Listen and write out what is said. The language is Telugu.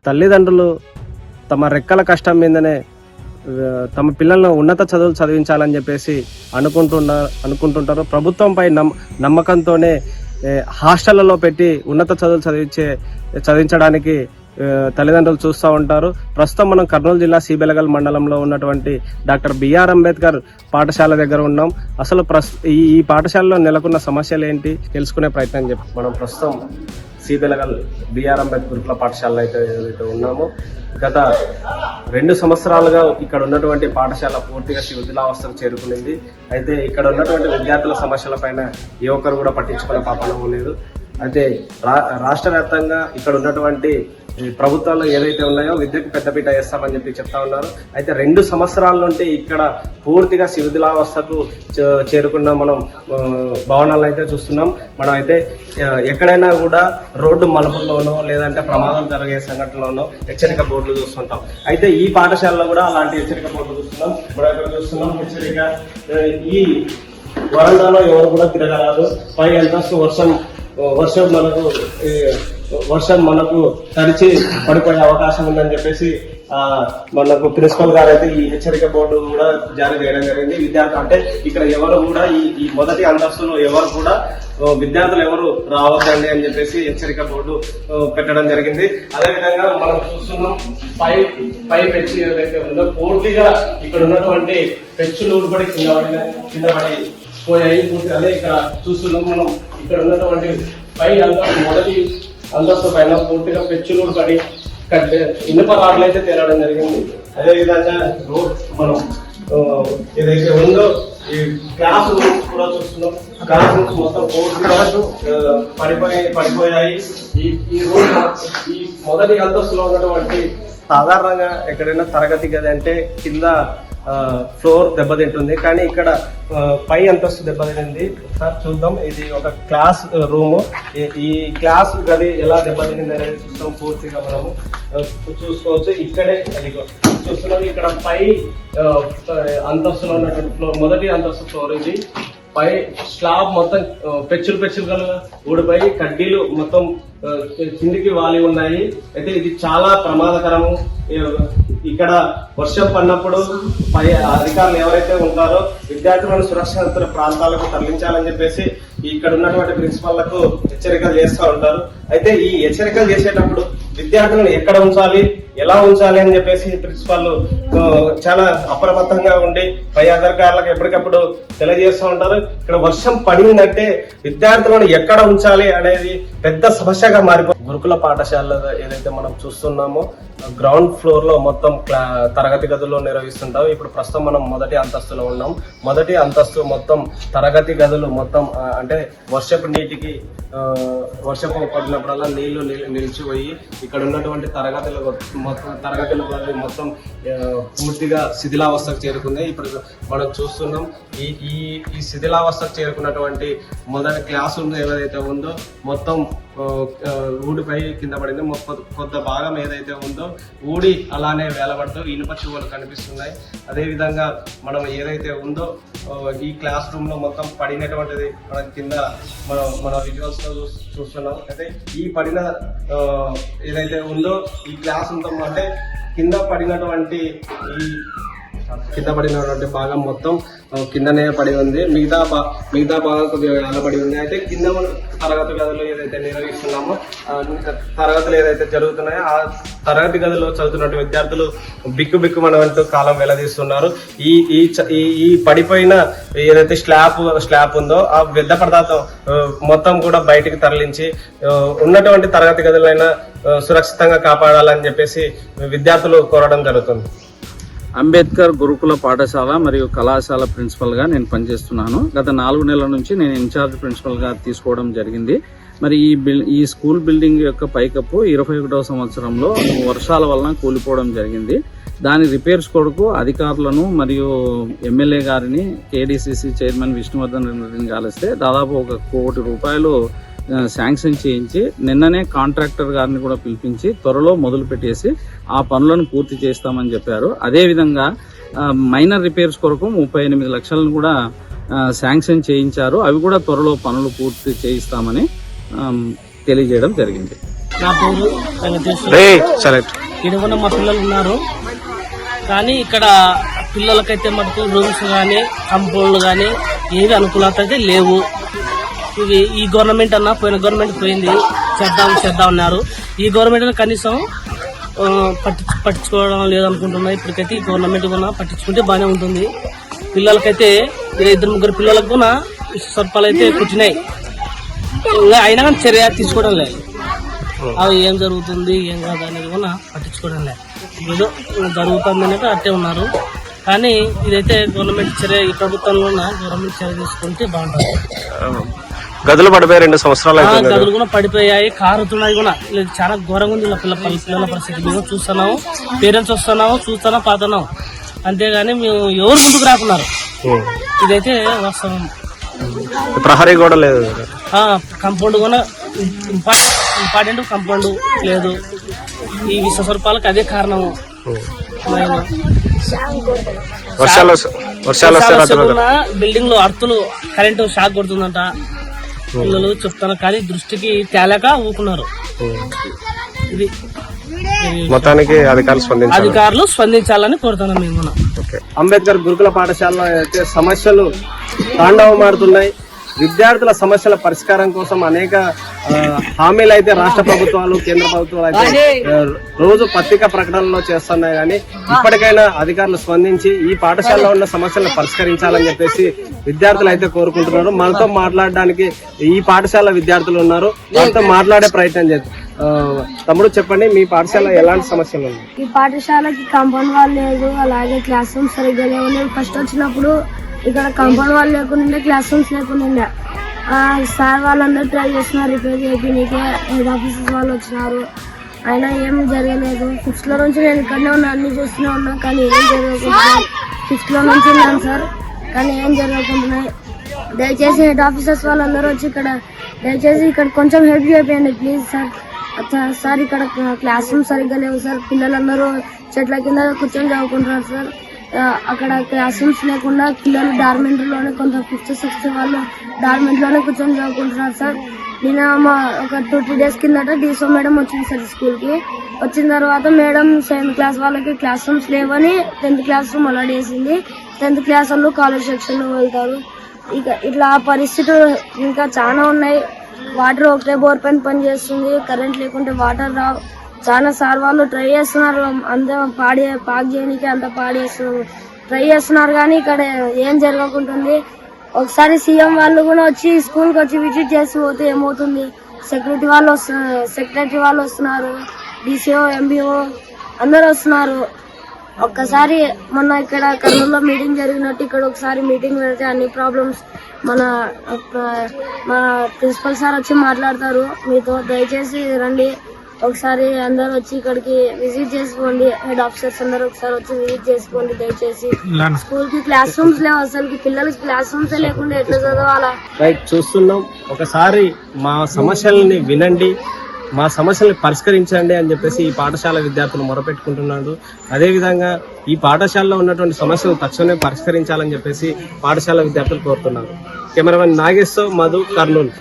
తల్లిదండ్రులు తమ రెక్కల కష్టం మీదనే తమ పిల్లలను ఉన్నత చదువులు చదివించాలని చెప్పేసి అనుకుంటుంటారు. ప్రభుత్వంపై నమ్మకంతోనే హాస్టళ్లలో పెట్టి ఉన్నత చదువులు చదివించడానికి తల్లిదండ్రులు చూస్తూ ఉంటారు. ప్రస్తుతం మనం కర్నూలు జిల్లా సిబెలగల్ మండలంలో ఉన్నటువంటి డాక్టర్ బిఆర్ అంబేద్కర్ పాఠశాల దగ్గర ఉన్నాం. అసలు ఈ పాఠశాలలో నెలకొన్న సమస్యలు ఏంటి తెలుసుకునే ప్రయత్నం మనం ప్రస్తుతం సిబెలగల్ బిఆర్ అంబేద్కర్ గురుకుల పాఠశాలలో అయితే ఉన్నాము. గత 2 సంవత్సరాలుగా ఇక్కడ ఉన్నటువంటి పాఠశాల పూర్తిగా శిథిలావస్థకు చేరుకునింది. అయితే ఇక్కడ ఉన్నటువంటి విద్యార్థుల సమస్యల పైన ఏ ఒక్కరు కూడా పట్టించుకునే పాపనము లేదు. అయితే రాష్ట్ర వ్యాప్తంగా ఇక్కడ ఉన్నటువంటి ప్రభుత్వాలు ఏదైతే ఉన్నాయో విద్యకు పెద్దపీట వేస్తామని చెప్తా ఉన్నారు. అయితే 2 సంవత్సరాల నుండి ఇక్కడ పూర్తిగా శిథిలావస్థకు చేరుకున్న మనం భవనాలను అయితే చూస్తున్నాం. మనం అయితే ఎక్కడైనా కూడా రోడ్డు మలుపుల్లోనో లేదంటే ప్రమాదం జరిగే సంఘటనలోనో హెచ్చరిక బోర్డులు చూస్తుంటాం. అయితే ఈ పాఠశాలలో కూడా అలాంటి హెచ్చరిక బోర్డులు చూస్తున్నాం. మనం ఇక్కడ చూస్తున్నాం హెచ్చరిక, ఈ వరండాలో ఎవరు కూడా తిరగరాదు, పై అంతస్తు వర్షం మనకు తడిచి పడిపోయే అవకాశం ఉందని చెప్పేసి మనకు ప్రిన్సిపల్ గారు అయితే ఈ హెచ్చరిక బోర్డు కూడా జారీ చేయడం జరిగింది. విద్యార్థులు అంటే ఇక్కడ ఎవరు కూడా ఈ మొదటి అంతస్తులో ఎవరు కూడా విద్యార్థులు ఎవరు రావద్దండి అని చెప్పేసి హెచ్చరిక బోర్డు పెట్టడం జరిగింది. అదేవిధంగా మనం చూస్తున్నాం పై పెచ్చు ఏదైతే ఉందో పూర్తిగా ఇక్కడ ఉన్నటువంటి పెచ్చులు ఊడిపడి కింద పడి పోయాయి. అదే ఇక్కడ చూస్తున్నాం మనం ఇక్కడ ఉన్నటువంటి మొదటి అంతస్తు పైన పూర్తిగా పెచ్చులు పడి ఇనుప రాడ్లు అయితే తేలడం జరిగింది. అదేవిధంగా మనం ఏదైతే ఉందో ఈ క్లాస్ రూమ్స్ కూడా చూస్తున్నాం. క్లాస్ రూమ్స్ మొత్తం పూర్తిగా పడిపోయాయి. ఈ రూమ్ ఈ మొదటి అంతస్తులో ఉన్నటువంటి సాధారణంగా ఎక్కడైనా తరగతి గది అంటే కింద ఫ్లోర్ దెబ్బతింటుంది, కానీ ఇక్కడ పై అంతస్తు దెబ్బతింది. సార్ చూద్దాం, ఇది ఒక క్లాస్ రూము. ఈ క్లాస్ గది ఎలా దెబ్బతింది అనేది చూస్తాం. పూర్తిగా మనము చూసుకోవచ్చు. ఇక్కడే చూస్తున్నాం, ఇక్కడ పై అంతస్తులో ఉన్నటువంటి ఫ్లోర్, మొదటి అంతస్తు ఫ్లోర్ ఇది. పై స్లాబ్ మొత్తం పెచ్చులుగా ఊడిపోయి కడ్డీలు మొత్తం కిందికి వాలి ఉన్నాయి. అయితే ఇది చాలా ప్రమాదకరము. ఇక్కడ వర్షం పడినప్పుడు పై అధికారులు ఎవరైతే ఉంటారో విద్యార్థులను సురక్షిత ప్రాంతాలకు తరలించాలని చెప్పేసి ఇక్కడ ఉన్నటువంటి ప్రిన్సిపాళ్లకు హెచ్చరికలు చేస్తూ ఉంటారు. అయితే ఈ హెచ్చరికలు చేసేటప్పుడు విద్యార్థులను ఎక్కడ ఉంచాలి, ఎలా ఉంచాలి అని చెప్పేసి ప్రిన్సిపాల్ చాలా అప్రమత్తంగా ఉండి పై అధికారులకు ఎప్పటికప్పుడు తెలియజేస్తూ ఉంటారు. ఇక్కడ వర్షం పడిందంటే విద్యార్థులను ఎక్కడ ఉంచాలి అనేది పెద్ద సమస్యగా మారిపోతుంది. గురుకుల పాఠశాల ఏదైతే మనం చూస్తున్నామో గ్రౌండ్ ఫ్లోర్ లో మొత్తం తరగతి గదుల్లో నిర్వహిస్తుంటాం. ఇప్పుడు ప్రస్తుతం మనం మొదటి అంతస్తులో ఉన్నాం. మొదటి అంతస్తు మొత్తం తరగతి గదులు మొత్తం అంటే వర్షపు నీటికి వర్షపు పడినప్పుడల్లా నీళ్లు నిలిచిపోయి ఇక్కడ ఉన్నటువంటి తరగతులు మొత్తం పూర్తిగా శిథిలావస్థకు చేరుకుంది. ఇప్పుడు మనం చూస్తున్నాం ఈ శిథిలావస్థకు చేరుకున్నటువంటి మొదటి క్లాస్ రూమ్ ఏదైతే ఉందో మొత్తం ఊడిపై కింద పడింది. కొంత భాగం ఏదైతే ఉందో ఊడి అలానే వేలబడుతూ ఇనుప చువ్వలు కనిపిస్తున్నాయి. అదేవిధంగా మనం ఏదైతే ఉందో ఈ క్లాస్ రూమ్ లో మొత్తం పడినటువంటిది మన కింద మన విజువల్స్ లో చూస్తున్నాం. అయితే ఈ పడిన ఏదైతే ఉందో ఈ క్లాస్ రూమ్ అంటే కింద పడినటువంటి భాగం మొత్తం కిందనే పడి ఉంది. మిగతా భాగం కొద్దిగా వెనబడి ఉంది. అయితే కింద తరగతి గదులు ఏదైతే నిర్వహిస్తున్నామో తరగతులు ఏదైతే జరుగుతున్నాయో ఆ తరగతి గదిలో చదువుతున్న విద్యార్థులు బిక్కుమనవంటూ కాలం వెల్లదీస్తున్నారు. ఈ పడిపోయిన ఏదైతే స్లాబ్ ఉందో ఆ వ్యర్థ పదార్థం మొత్తం కూడా బయటికి తరలించి ఉన్నటువంటి తరగతి గదులైనా సురక్షితంగా కాపాడాలని చెప్పేసి విద్యార్థులు కోరడం జరుగుతుంది. అంబేద్కర్ గురుకుల పాఠశాల మరియు కళాశాల ప్రిన్సిపల్గా నేను పనిచేస్తున్నాను. గత 4 నెలల నుంచి నేను ఇన్ఛార్జ్ ప్రిన్సిపల్గా తీసుకోవడం జరిగింది. మరి ఈ స్కూల్ బిల్డింగ్ యొక్క పైకప్పు 21వ సంవత్సరంలో వర్షాల వలన కూలిపోవడం జరిగింది. దాని రిపేర్స్ కొరకు అధికారులను మరియు ఎమ్మెల్యే గారిని కేడీసీసీ చైర్మన్ విష్ణువర్ధన్ రెడ్డిని కలిస్తే దాదాపు 1 కోటి రూపాయలు శాంక్షన్ చేయించి నిన్ననే కాంట్రాక్టర్ గారిని కూడా పిలిపించి త్వరలో మొదలు పెట్టేసి ఆ పనులను పూర్తి చేస్తామని చెప్పారు. అదేవిధంగా మైనర్ రిపేర్స్ కొరకు 38 లక్షలను కూడా శాంక్షన్ చేయించారు. అవి కూడా త్వరలో పనులు పూర్తి చేయిస్తామని తెలియజేయడం జరిగింది. నా పేరు వెంకటేష్. ఇక్కడ కూడా మా పిల్లలు ఉన్నారు, కానీ ఇక్కడ పిల్లలకైతే మటుకు రూమ్స్ కానీ కంపౌండ్లు కానీ ఏవి అనుకూలత అయితే లేవు. ఇవి ఈ గవర్నమెంట్ అన్నా పోయిన గవర్నమెంట్ పోయింది, చేద్దాం అన్నారు. ఈ గవర్నమెంట్ కనీసం పట్టించుకోవడం లేదనుకుంటున్నా. ఇప్పటికైతే ఈ గవర్నమెంట్ కూడా పట్టించుకుంటే బాగానే ఉంటుంది. పిల్లలకైతే 2-3 పిల్లలకు కూడా సర్పాలు అయితే పుట్టినాయి, అయినా కానీ చర్య తీసుకోవడం లేదు. అవి ఏం జరుగుతుంది ఏం కాదు అనేది కూడా పట్టించుకోవడం లేదు. ఏదో జరుగుతుంది అనేది అట్టే ఉన్నారు. కానీ ఇదైతే గవర్నమెంట్ చర్య, ఈ ప్రభుత్వంలో గవర్నమెంట్ చర్య తీసుకుంటే బాగుంటుంది. గదులు పడిపోయి 2 సంవత్సరాలు గదులు కూడా పడిపోయాయి, కారుతున్నాయి కూడా. చాలా ఘోరంగా ఉంది పిల్లల పరిస్థితి. మేము చూస్తున్నాము, పేరెంట్స్ వస్తున్నాము, చూస్తున్నాం, పాతున్నాం, అంతేగాని మేము ఎవరు ముందుకు రాకున్నారు. ఇదైతే వాస్తవం. ప్రహరీ కూడా లేదు, కంపౌండ్ కూడా ఇంపార్టెంట్ కంపౌండ్ లేదు. ఈ విష స్వరూపాలకు అదే కారణము. బిల్డింగ్ లో అర్తులు కరెంటు షాక్ కొడుతుందంట పిల్లలు చెప్తాను, కానీ దృష్టికి తేలేక ఊకున్నారు. ఇది మొత్తానికి అధికారులు స్పందించాలని కోరుతున్నాం మేము. అంబేద్కర్ గురుకుల పాఠశాలలో అయితే సమస్యలు తాండవమాడుతున్నాయి. విద్యార్థుల సమస్యల పరిష్కారం కోసం అనేక హామీలు అయితే రాష్ట్ర ప్రభుత్వాలు, కేంద్ర ప్రభుత్వాలు అయితే రోజు పత్రికా ప్రకటనలో చేస్తున్నాయి. కానీ ఇప్పటికైనా అధికారులు స్పందించి ఈ పాఠశాలలో ఉన్న సమస్యలను పరిష్కరించాలని చెప్పేసి విద్యార్థులు అయితే కోరుకుంటున్నారు. మనతో మాట్లాడడానికి ఈ పాఠశాల విద్యార్థులు ఉన్నారు, మనతో మాట్లాడే ప్రయత్నం చేస్తారు. తమ్ముడు చెప్పండి, మీ పాఠశాల ఎలాంటి సమస్యలు ఉన్నాయి? ఈ పాఠశాలకి కాంపౌండ్ వాల్ లేదు, అలాగే క్లాస్ రూమ్స్ సరిగ్గా లేవు. ఫస్ట్ వచ్చినప్పుడు ఇక్కడ కాంపౌండ్ వాల్ లేకుండా క్లాస్ రూమ్స్ లేకుండా సార్ వాళ్ళందరూ ట్రై చేస్తున్నారు రిపేర్ చేయడానికి. హెడ్ ఆఫీసర్స్ వాళ్ళు వచ్చినారు, అయినా ఏం జరగలేదు. 6th లో నుంచి నేను ఇక్కడనే ఉన్నా, అన్ని చూస్తూనే ఉన్నా, కానీ ఏం జరగకుంటున్నాయి. 5th లో నుంచి ఉన్నాను సార్, కానీ ఏం జరగకుంటున్నాయి. దయచేసి హెడ్ ఆఫీసర్స్ వాళ్ళందరూ వచ్చి దయచేసి ఇక్కడ కొంచెం హెల్ప్ చేయండి ప్లీజ్ సార్. సార్ ఇక్కడ క్లాస్ రూమ్ సరిగ్గా లేవు సార్, పిల్లలందరూ చెట్ల కింద కూర్చొని చదువుకుంటున్నారు సార్. అక్కడ క్లాస్ రూమ్స్ లేకుండా పిల్లలు డార్మెంటరీలోనే, కొంత 5th 6th వాళ్ళు డార్మెంటరీలోనే కూర్చొని చదువుకుంటున్నారు సార్. నేను ఒక 2-3 days కిందట డీసో మేడం వచ్చింది సార్ స్కూల్కి. వచ్చిన తర్వాత మేడం 7th క్లాస్ వాళ్ళకి క్లాస్ రూమ్స్ లేవని 10th క్లాస్ రూమ్ అలాట్ చేసింది. 10th క్లాస్ వాళ్ళు కాలేజ్ సెక్షన్లో వెళ్తారు. ఇక ఇట్లా పరిస్థితులు ఇంకా చాలా ఉన్నాయి. వాటర్ ఒకటే బోర్ పైన పని చేస్తుంది, కరెంట్ లేకుంటే వాటర్ రావు. చాలా సార్ వాళ్ళు ట్రై చేస్తున్నారు, అంతా పాక్ చేయడానికి అంతా ట్రై చేస్తున్నారు, కానీ ఇక్కడ ఏం జరగకుంటుంది. ఒకసారి సీఎం వాళ్ళు కూడా వచ్చి స్కూల్కి వచ్చి విజిట్ చేసి పోతే ఏమవుతుంది. సెక్రటరీ వాళ్ళు వస్తున్నారు, డిసిఓ, ఎంబీఓ అందరు వస్తున్నారు. ఒక్కసారి మొన్న ఇక్కడ కర్నూలులో మీటింగ్ జరిగినట్టు ఇక్కడ ఒకసారి మీటింగ్ పెడితే అన్ని ప్రాబ్లమ్స్ మన ప్రిన్సిపల్ సార్ వచ్చి మాట్లాడతారు మీతో. దయచేసి రండి, ఒకసారి అందరు వచ్చి ఇక్కడికి విజిట్ చేసుకోండి. హెడ్ ఆఫీసర్స్ అందరూ ఒకసారి వచ్చి విజిట్ చేసుకోండి దయచేసి. స్కూల్ కి క్లాస్ రూమ్స్ లేవు, అసలు పిల్లలకి క్లాస్ రూమ్స్ లేకుండా ఎట్లా చదవాలా? రైట్, చూస్తున్నాం. ఒకసారి మా సమస్యల్ని వినండి, మా సమస్యల్ని పరిష్కరించండి అని చెప్పేసి ఈ పాఠశాల విద్యార్థులు మొరపెట్టుకుంటున్నారు. అదేవిధంగా ఈ పాఠశాలలో ఉన్నటువంటి సమస్యలు తక్షణమే పరిష్కరించాలని చెప్పేసి పాఠశాల విద్యార్థులు కోరుతున్నారు. కెమెరామెన్ నాగేశ్వర్, మధు, కర్నూలు.